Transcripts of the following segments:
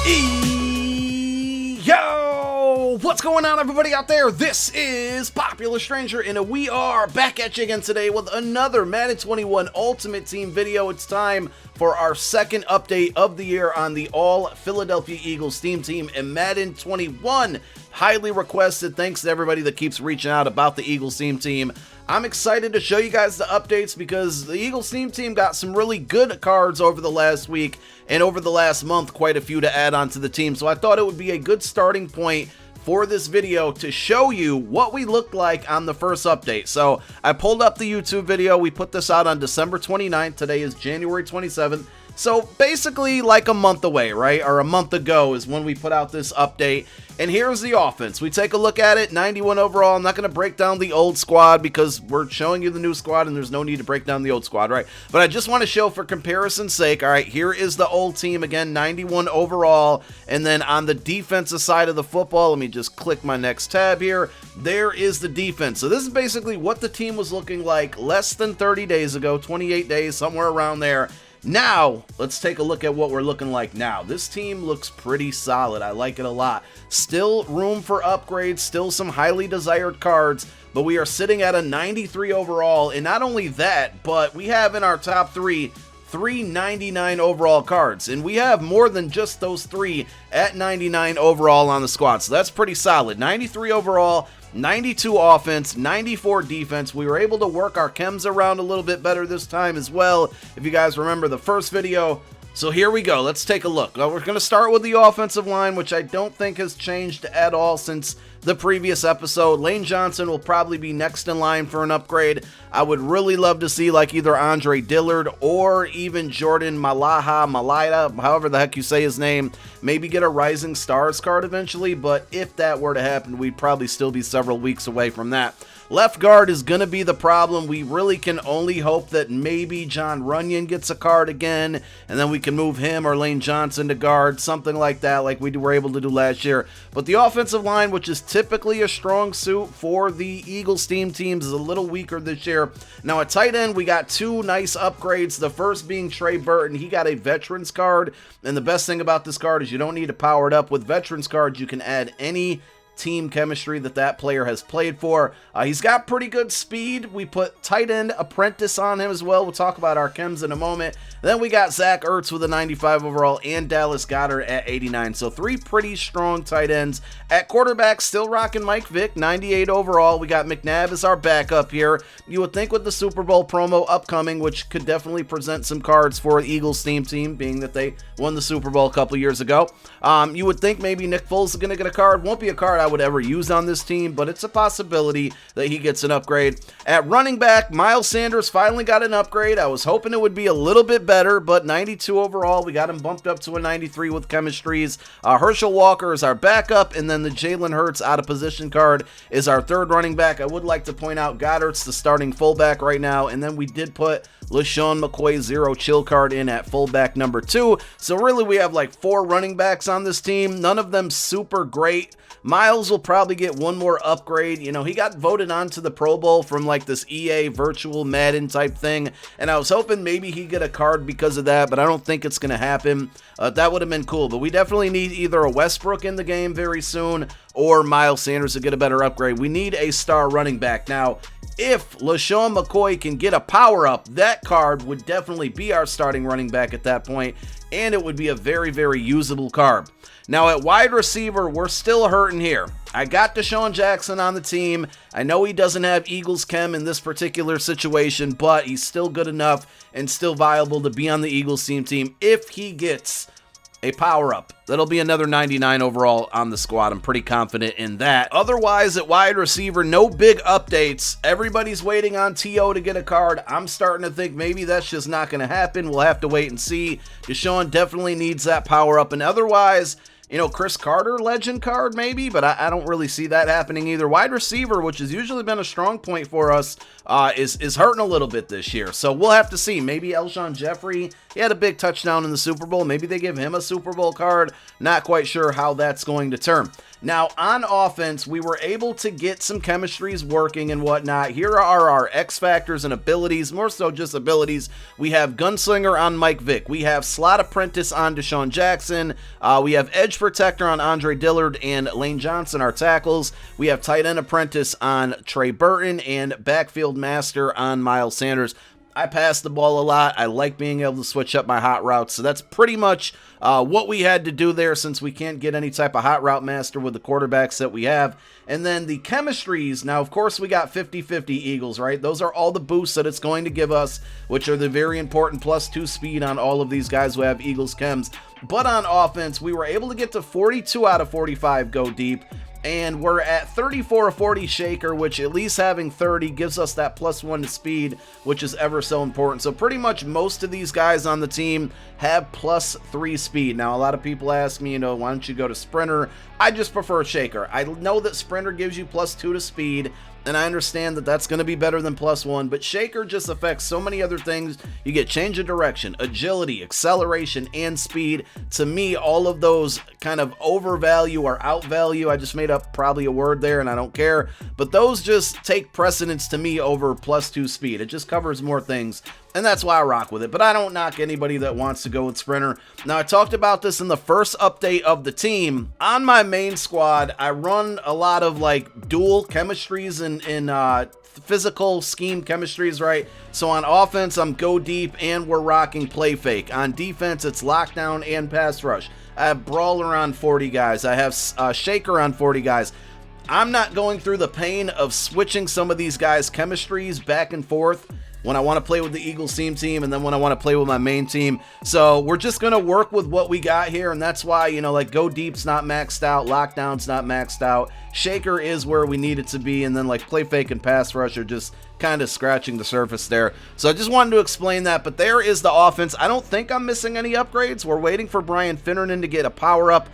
Yo! What's going on, everybody out there? This is Popular Stranger, and we are back at you again today with another Madden 21 Ultimate Team video. It's time for our second update of the year on the all Philadelphia Eagles team in Madden 21. Highly requested. Thanks to everybody that keeps reaching out about the Eagles team. I'm excited to show you guys the updates because the Eagles team got some really good cards over the last week and over the last month, quite a few to add on to the team. So I thought it would be a good starting point for this video to show you what we looked like on the first update. So I pulled up the YouTube video. We put this out on December 29th. Today is January 27th. So basically like a month away, right? Or a month ago is when we put out this update. And here's the offense. We take a look at it, 91 overall. I'm not going to break down the old squad because we're showing you the new squad and there's no need to break down the old squad, right? But I just want to show for comparison's sake, all right, here is the old team again, 91 overall. And then on the defensive side of the football, let me just click my next tab here. There is the defense. So this is basically what the team was looking like less than 30 days ago, 28 days, somewhere around there. Now, let's take a look at what we're looking like now. This team looks pretty solid. I like it a lot. Still room for upgrades, still some highly desired cards, but we are sitting at a 93 overall. And not only that, but we have in our top three 99 overall cards, and we have more than just those three at 99 overall on the squad. So that's pretty solid. 93 overall, 92 offense, 94 defense. We were able to work our chems around a little bit better this time as well, if you guys remember the first video. So here we go. Let's take a look. Well, we're going to start with the offensive line, which I don't think has changed at all since the previous episode. Lane Johnson will probably be next in line for an upgrade. I would really love to see like either Andre Dillard or even Jordan Malida, however the heck you say his name, maybe get a Rising Stars card eventually, but if that were to happen, we'd probably still be several weeks away from that. Left guard is going to be the problem. We really can only hope that maybe John Runyon gets a card again, and then we can move him or Lane Johnson to guard, something like that, like we were able to do last year. But the offensive line, which is typically a strong suit for the Eagles teams, is a little weaker this year. Now at tight end, we got two nice upgrades. The first being Trey Burton. He got a Veterans card, and the best thing about this card is you don't need to power it up. With Veterans cards, you can add any team chemistry that player has played for. He's got pretty good speed. We put tight end apprentice on him as well. We'll talk about our chems in a moment. Then we got Zach Ertz with a 95 overall and Dallas Goedert at 89. So three pretty strong tight ends. At quarterback, still rocking Mike Vick, 98 overall. We got McNabb as our backup here. You would think with the Super Bowl promo upcoming, which could definitely present some cards for the Eagles team, being that they won the Super Bowl a couple years ago. You would think maybe Nick Foles is going to get a card. Won't be a card I would ever use on this team, but it's a possibility that he gets an upgrade. At running back, Miles Sanders finally got an upgrade. I was hoping it would be a little bit better, but 92 overall. We got him bumped up to a 93 with chemistries. Herschel Walker is our backup, and then the Jalen Hurts out of position card is our third running back. I would like to point out Goddard's the starting fullback right now, and then we did put LaShawn McCoy zero chill card in at fullback number 2. So really we have like 4 running backs on this team, none of them super great. Miles will probably get one more upgrade. You know, he got voted on to the Pro Bowl from like this EA virtual Madden type thing, and I was hoping maybe he'd get a card because of that, but I don't think it's going to happen. That would have been cool, but we definitely need either a Westbrook in the game very soon or Miles Sanders to get a better upgrade. We need a star running back. Now, if LaShawn McCoy can get a power-up, that card would definitely be our starting running back at that point, and it would be a very, very usable card. Now, at wide receiver, we're still hurting here. I got Deshaun Jackson on the team. I know he doesn't have Eagles chem in this particular situation, but he's still good enough and still viable to be on the Eagles team if he gets a power-up. That'll be another 99 overall on the squad. I'm pretty confident in that. Otherwise, at wide receiver, no big updates. Everybody's waiting on T.O. to get a card. I'm starting to think maybe that's just not going to happen. We'll have to wait and see. Deshaun definitely needs that power-up. And otherwise, you know, Chris Carter legend card maybe, but I don't really see that happening either. Wide receiver, which has usually been a strong point for us, is hurting a little bit this year. So we'll have to see. Maybe Alshon Jeffrey, he had a big touchdown in the Super Bowl. Maybe they give him a Super Bowl card. Not quite sure how that's going to turn. Now, on offense, we were able to get some chemistries working and whatnot. Here are our X factors and abilities, more so just abilities. We have Gunslinger on Mike Vick. We have Slot Apprentice on Deshaun Jackson. We have Edge Protector on Andre Dillard and Lane Johnson, our tackles. We have Tight End Apprentice on Trey Burton and Backfield Master on Miles Sanders. I pass the ball a lot. I like being able to switch up my hot routes. So that's pretty much what we had to do there, since we can't get any type of hot route master with the quarterbacks that we have. And then the chemistries. Now, of course, we got 50-50 Eagles, right? Those are all the boosts that it's going to give us, which are the very important +2 speed on all of these guys who have Eagles chems. But on offense, we were able to get to 42 out of 45 go deep. And we're at 34 of 40 shaker, which at least having 30 gives us that +1 to speed, which is ever so important. So pretty much most of these guys on the team have +3 speed. Now, a lot of people ask me, why don't you go to Sprinter? I just prefer shaker. I know that Sprinter gives you +2 to speed, and I understand that that's going to be better than +1, but shaker just affects so many other things. You get change of direction, agility, acceleration, and speed. To me, all of those kind of overvalue or outvalue. I just made up probably a word there, and I don't care, but those just take precedence to me over +2 speed. It just covers more things, and that's why I rock with it. But I don't knock anybody that wants to go with Sprinter. Now, I talked about this in the first update of the team. On my main squad, I run a lot of like dual chemistries and physical scheme chemistries, right? So on offense, I'm go deep and we're rocking play fake. On defense, it's lockdown and pass rush. I have brawler on 40 guys. I have shaker on 40 guys. I'm not going through the pain of switching some of these guys' chemistries back and forth when I want to play with the Eagles team and then when I want to play with my main team. So we're just going to work with what we got here, and that's why, like go deep's not maxed out, lockdown's not maxed out, shaker is where we need it to be, and then like play fake and pass rush are just kind of scratching the surface there. So I just wanted to explain that, but there is the offense. I don't think I'm missing any upgrades. We're waiting for Brian Finnernan to get a power-up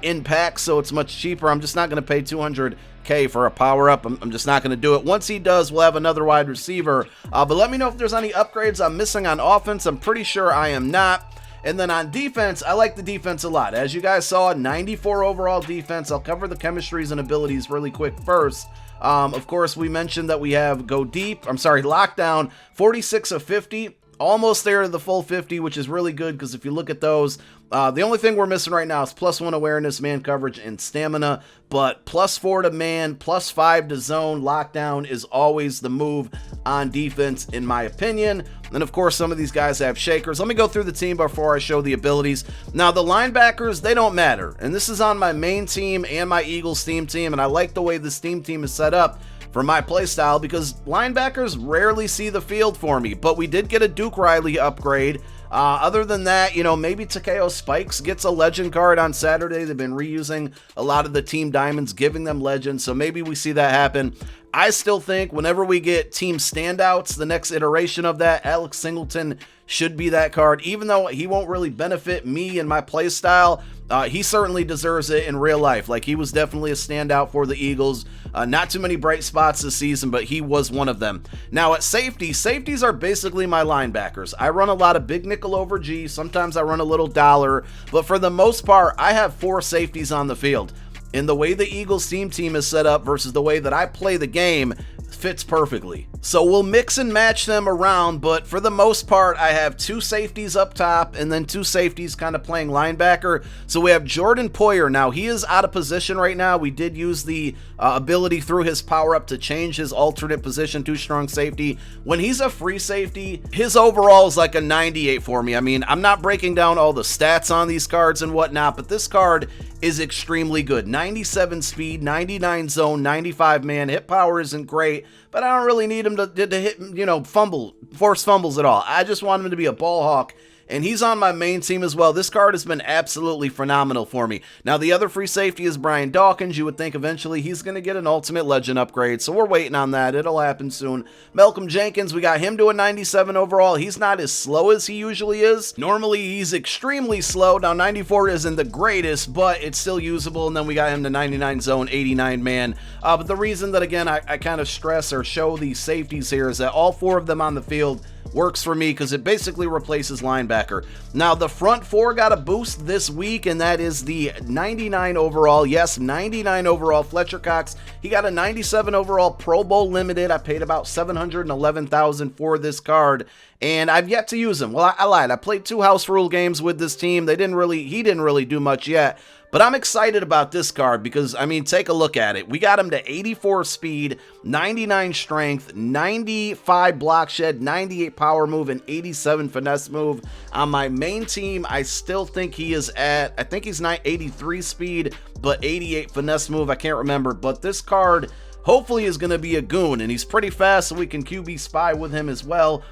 in packs, so it's much cheaper. I'm just not going to pay $200K for a power-up. I'm just not going to do it. Once he does, we'll have another wide receiver. But let me know if there's any upgrades I'm missing on offense. I'm pretty sure I am not. And then on defense, I like the defense a lot. As you guys saw, 94 overall defense. I'll cover the chemistries and abilities really quick first. Of course, we mentioned that we have lockdown, 46 of 50. Almost there to the full 50, which is really good, because if you look at those, the only thing we're missing right now is +1 awareness, man coverage, and stamina, but +4 to man, +5 to zone. Lockdown is always the move on defense, in my opinion. And of course, some of these guys have shakers. Let me go through the team before I show the abilities. Now, the linebackers, they don't matter, and this is on my main team and my Eagles team, and I like the way this team is set up for my playstyle, because linebackers rarely see the field for me. But we did get a Duke Riley upgrade. Other than that, maybe Takeo Spikes gets a legend card on Saturday. They've been reusing a lot of the team diamonds, giving them legends, so maybe we see that happen. I still think whenever we get team standouts, the next iteration of that, Alex Singleton should be that card. Even though he won't really benefit me and my play style, he certainly deserves it in real life. Like, he was definitely a standout for the Eagles. Not too many bright spots this season, but he was one of them. Now at safety, safeties are basically my linebackers. I run a lot of big nickel over G. Sometimes I run a little dollar, but for the most part, I have 4 safeties on the field. And the way the Eagles team is set up versus the way that I play the game fits perfectly. So we'll mix and match them around, but for the most part, I have 2 safeties up top and then 2 safeties kind of playing linebacker. So we have Jordan Poyer. Now, he is out of position right now. We did use the ability through his power-up to change his alternate position to strong safety. When he's a free safety, his overall is like a 98 for me. I mean, I'm not breaking down all the stats on these cards and whatnot, but this card is extremely good. 97 speed, 99 zone, 95 man. Hit power isn't great, but I don't really need him to hit, force fumbles at all. I just want him to be a ball hawk, and he's on my main team as well. This card has been absolutely phenomenal for me. Now, the other free safety is Brian Dawkins. You would think eventually he's going to get an Ultimate Legend upgrade, so we're waiting on that. It'll happen soon. Malcolm Jenkins, we got him to a 97 overall. He's not as slow as he usually is. Normally, he's extremely slow. Now, 94 isn't the greatest, but it's still usable, and then we got him to 99 zone, 89 man. But the reason that, again, I kind of stress or show these safeties here is that all 4 of them on the field works for me because it basically replaces linebacker. Now, the front four got a boost this week, and that is the 99 overall. Yes, 99 overall Fletcher Cox. He got a 97 overall Pro Bowl limited. I paid about $711,000 for this card, and I've yet to use him. Well, I lied. I played 2 house rule games with this team. He didn't really do much yet. But I'm excited about this card because, I mean, take a look at it. We got him to 84 speed, 99 strength, 95 block shed, 98 power move, and 87 finesse move. On my main team, I still think he is at, I think he's 83 speed, but 88 finesse move. I can't remember. But this card hopefully is going to be a goon, and he's pretty fast, so we can QB spy with him as well.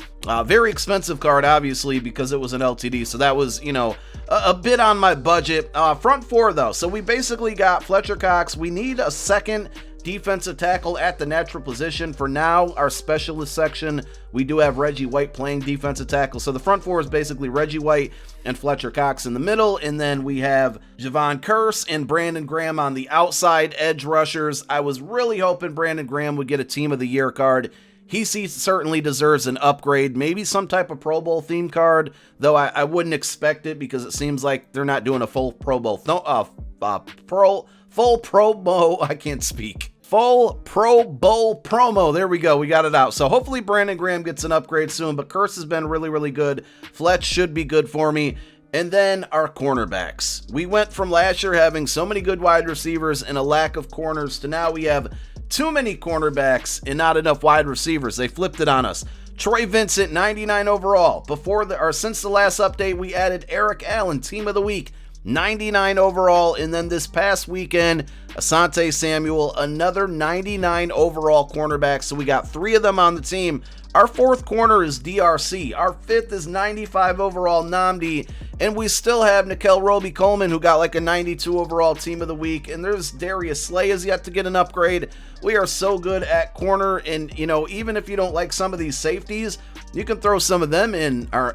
Very expensive card, obviously, because it was an LTD, so that was, you know, a bit on my budget. Front four, though, so we basically got Fletcher Cox. We need a second defensive tackle at the natural position. For now, our specialist section, we do have Reggie White playing defensive tackle. So the front four is basically Reggie White and Fletcher Cox in the middle, and then we have Javon Curse and Brandon Graham on the outside edge rushers. I was really hoping Brandon Graham would get a Team of the Year card. He certainly deserves an upgrade, maybe some type of Pro Bowl theme card, though I wouldn't expect it because it seems like they're not doing a full Pro Bowl, full Pro Bowl, I can't speak. Full Pro Bowl promo. There we go. We got it out. So hopefully Brandon Graham gets an upgrade soon, but Curse has been really good. Fletch should be good for me. And then our cornerbacks. We went from last year having so many good wide receivers and a lack of corners to now we have too many cornerbacks and not enough wide receivers. They flipped it on us. Troy Vincent, 99 overall. Since the last update, we added Eric Allen, Team of the Week, 99 overall. And then this past weekend, Asante Samuel, another 99 overall cornerback. So we got 3 of them on the team. Our 4th corner is DRC. Our 5th is 95 overall Namdi. And we still have Nickel Roby Coleman, who got like a 92 overall Team of the Week. And there's Darius Slay has yet to get an upgrade. We are so good at corner. And, you know, even if you don't like some of these safeties, you can throw some of them in, or,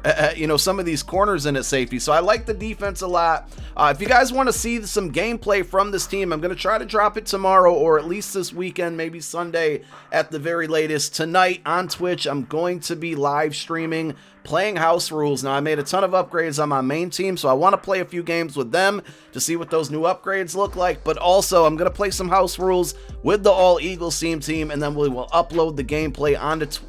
some of these corners in at safety. So I like the defense a lot. If you guys want to see some gameplay from this team, I'm going to try to drop it tomorrow or at least this weekend, maybe Sunday at the very latest. Tonight on Twitch, I'm going to be live streaming playing house rules. Now, I made a ton of upgrades on my main team, so I want to play a few games with them to see what those new upgrades look like, but also I'm going to play some house rules with the All Eagles team, and then we will upload the gameplay onto,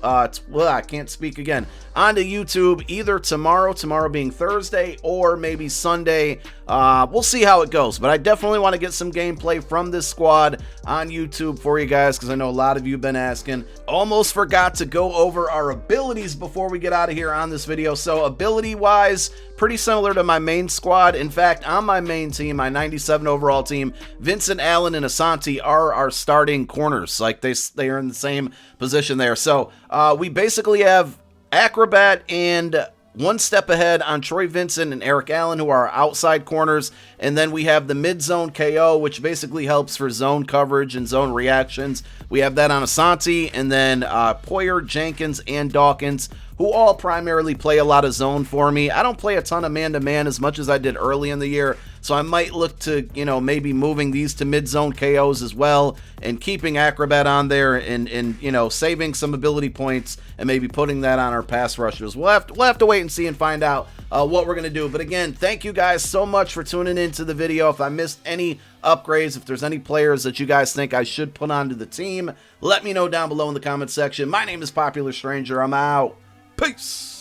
onto YouTube either tomorrow being Thursday, or maybe Sunday. We'll see how it goes, but I definitely want to get some gameplay from this squad on YouTube for you guys, because I know a lot of you have been asking. Almost forgot to go over our abilities before we get out of here on this video. So ability wise, pretty similar to my main squad. In fact, on my main team, my 97 overall team, Vincent Allen and Asante are our starting corners. Like they are in the same position there. So we basically have Acrobat and one step ahead on Troy Vincent and Eric Allen, who are our outside corners. And then we have the mid-zone KO, which basically helps for zone coverage and zone reactions. We have that on Asante, and then Poyer, Jenkins, and Dawkins, who all primarily play a lot of zone for me. I don't play a ton of man-to-man as much as I did early in the year, so I might look to, maybe moving these to mid-zone KOs as well, and keeping Acrobat on there, and saving some ability points, and maybe putting that on our pass rushers. We'll have to wait and see and find out what we're going to do. But again, thank you guys so much for tuning into the video. If I missed any upgrades, if there's any players that you guys think I should put onto the team, let me know down below in the comment section. My name is Popular Stranger. I'm out. Peace.